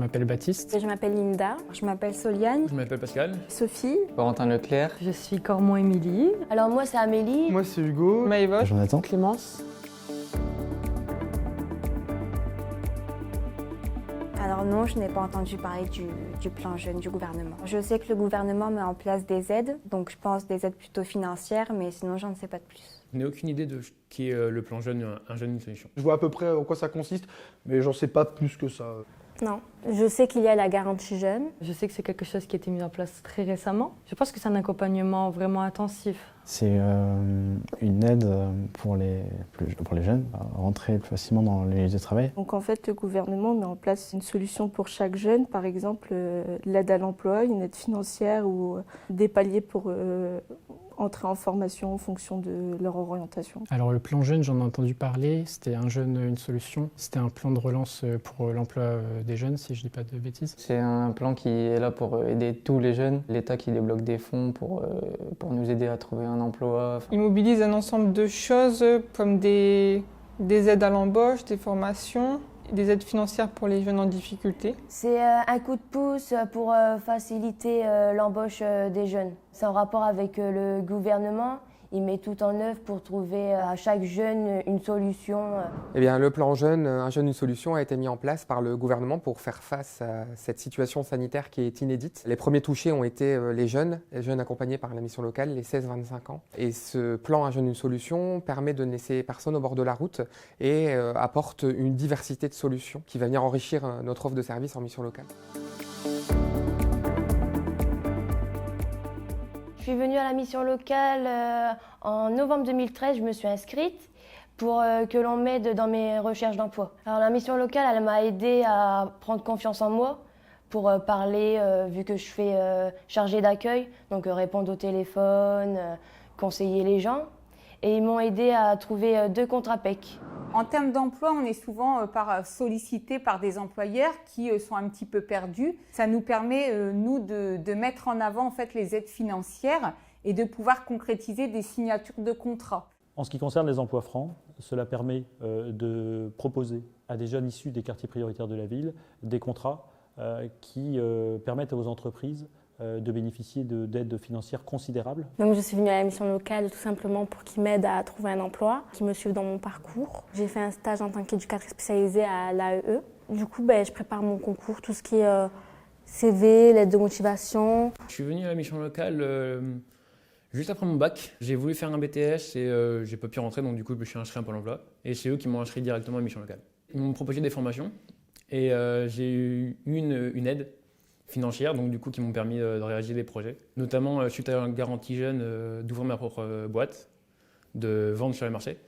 m'appelle Baptiste. Je m'appelle Linda. Je m'appelle Soliane. Je m'appelle Pascal. Sophie. Corentin Leclerc. Je suis Cormont-Émilie. Alors moi c'est Amélie. Moi c'est Hugo. Maëva. Jonathan. Clémence. Alors non, je n'ai pas entendu parler du plan jeune du gouvernement. Je sais que le gouvernement met en place des aides, donc je pense des aides plutôt financières, mais sinon j'en sais pas de plus. Je n'ai aucune idée de ce qui est le plan jeune, un jeune, une solution. Je vois à peu près en quoi ça consiste, mais j'en sais pas plus que ça. Non, je sais qu'il y a la garantie jeune. Je sais que c'est quelque chose qui a été mis en place très récemment. Je pense que c'est un accompagnement vraiment intensif. C'est une aide pour les jeunes à rentrer plus facilement dans les lieux de travail. Donc en fait, le gouvernement met en place une solution pour chaque jeune, par exemple l'aide à l'emploi, une aide financière ou des paliers pour entrer en formation en fonction de leur orientation. Alors le plan jeune, j'en ai entendu parler, c'était un jeune, une solution. C'était un plan de relance pour l'emploi des jeunes, si je ne dis pas de bêtises. C'est un plan qui est là pour aider tous les jeunes. L'État qui débloque des fonds pour nous aider à trouver un emploi. Il mobilise un ensemble de choses comme des aides à l'embauche, des formations, des aides financières pour les jeunes en difficulté. C'est un coup de pouce pour faciliter l'embauche des jeunes. C'est en rapport avec le gouvernement. Il met tout en œuvre pour trouver à chaque jeune une solution. Eh bien, le plan jeune, un jeune, une solution a été mis en place par le gouvernement pour faire face à cette situation sanitaire qui est inédite. Les premiers touchés ont été les jeunes accompagnés par la mission locale, les 16-25 ans. Et ce plan un jeune, une solution permet de ne laisser personne au bord de la route et apporte une diversité de solutions qui va venir enrichir notre offre de services en mission locale. Je suis venue à la mission locale en novembre 2013, je me suis inscrite pour que l'on m'aide dans mes recherches d'emploi. Alors la mission locale, elle m'a aidée à prendre confiance en moi pour parler, vu que je fais chargée d'accueil, donc répondre au téléphone, conseiller les gens. Et ils m'ont aidée à trouver 2 contrats PEC. En termes d'emploi, on est souvent sollicité par des employeurs qui sont un petit peu perdus. Ça nous permet, nous, de mettre en avant en fait, les aides financières et de pouvoir concrétiser des signatures de contrats. En ce qui concerne les emplois francs, cela permet de proposer à des jeunes issus des quartiers prioritaires de la ville des contrats qui permettent aux entreprises de bénéficier d'aides financières considérables. Donc je suis venue à la mission locale tout simplement pour qu'ils m'aident à trouver un emploi, qu'ils me suivent dans mon parcours. J'ai fait un stage en tant qu'éducatrice spécialisée à l'AEE. Du coup, je prépare mon concours, tout ce qui est CV, lettre de motivation. Je suis venu à la mission locale juste après mon bac. J'ai voulu faire un BTS et j'ai pas pu rentrer, donc du coup je me suis inscrit à Pôle emploi. Et c'est eux qui m'ont inscrit directement à la mission locale. Ils m'ont proposé des formations et j'ai eu une aide financières, donc du coup qui m'ont permis de réaliser des projets, notamment suite à la garantie jeune d'ouvrir ma propre boîte, de vendre sur les marchés,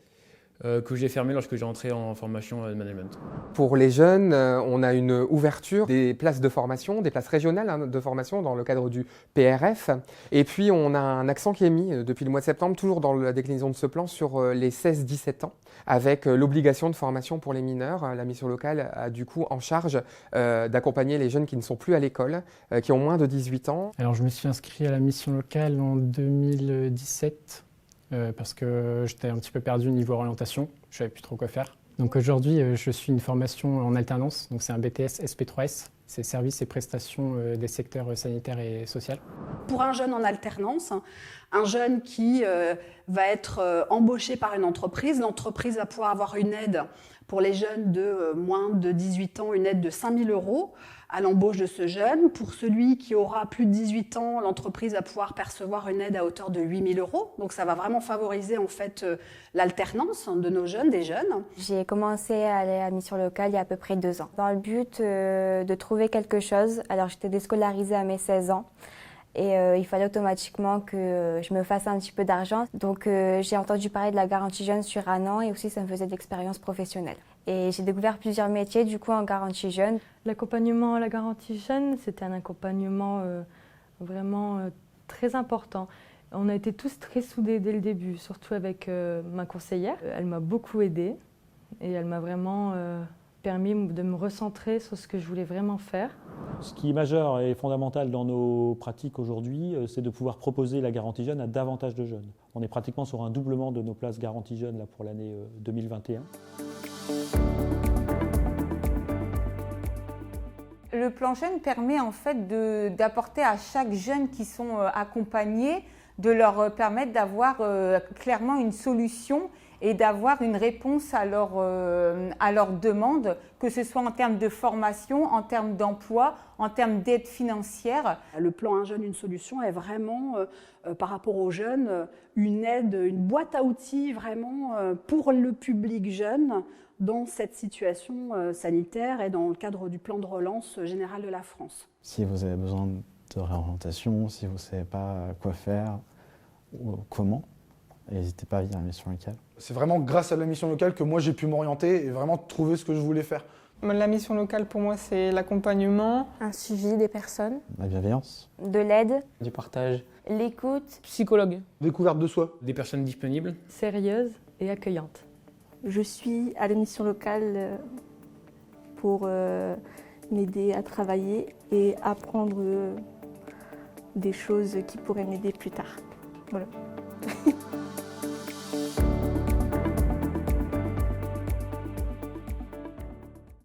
que j'ai fermé lorsque j'ai entré en formation de management. Pour les jeunes, on a une ouverture des places de formation, des places régionales de formation dans le cadre du PRF. Et puis on a un accent qui est mis depuis le mois de septembre, toujours dans la déclinaison de ce plan, sur les 16-17 ans, avec l'obligation de formation pour les mineurs. La mission locale a du coup en charge d'accompagner les jeunes qui ne sont plus à l'école, qui ont moins de 18 ans. Alors je me suis inscrit à la mission locale en 2017. Parce que j'étais un petit peu perdu niveau orientation, je ne savais plus trop quoi faire. Donc aujourd'hui, je suis une formation en alternance, donc c'est un BTS SP3S, c'est services et prestations des secteurs sanitaires et social. Pour un jeune en alternance, un jeune qui va être embauché par une entreprise, l'entreprise va pouvoir avoir une aide pour les jeunes de moins de 18 ans, une aide de 5 000 € à l'embauche de ce jeune. Pour celui qui aura plus de 18 ans, l'entreprise va pouvoir percevoir une aide à hauteur de 8 000 €. Donc ça va vraiment favoriser en fait l'alternance de nos jeunes, des jeunes. J'ai commencé à aller à la mission locale il y a à peu près 2 ans, dans le but de trouver quelque chose. Alors j'étais déscolarisée à mes 16 ans. Et il fallait automatiquement que je me fasse un petit peu d'argent. Donc j'ai entendu parler de la garantie jeune sur un an et aussi ça me faisait de l'expérience professionnelle. Et j'ai découvert plusieurs métiers du coup en garantie jeune. L'accompagnement à la garantie jeune, c'était un accompagnement vraiment très important. On a été tous très soudés dès le début, surtout avec ma conseillère. Elle m'a beaucoup aidée et elle m'a vraiment permis de me recentrer sur ce que je voulais vraiment faire. Ce qui est majeur et fondamental dans nos pratiques aujourd'hui, c'est de pouvoir proposer la garantie jeune à davantage de jeunes. On est pratiquement sur un doublement de nos places garantie jeune là, pour l'année 2021. le plan jeune permet en fait d'apporter à chaque jeune qui sont accompagnés, de leur permettre d'avoir clairement une solution et d'avoir une réponse à leurs demandes, que ce soit en termes de formation, en termes d'emploi, en termes d'aide financière. Le plan Un jeune, une solution est vraiment, par rapport aux jeunes, une aide, une boîte à outils vraiment pour le public jeune dans cette situation sanitaire et dans le cadre du plan de relance général de la France. Si vous avez besoin de réorientation, si vous ne savez pas quoi faire ou comment, n'hésitez pas à venir à la mission locale. C'est vraiment grâce à la mission locale que moi j'ai pu m'orienter et vraiment trouver ce que je voulais faire. La mission locale pour moi c'est l'accompagnement, un suivi des personnes, La bienveillance, de l'aide, Du partage. l'écoute, Psychologue. Découverte de soi. Des personnes disponibles. Sérieuse et accueillante. Je suis à la mission locale pour m'aider à travailler et apprendre des choses qui pourraient m'aider plus tard. Voilà.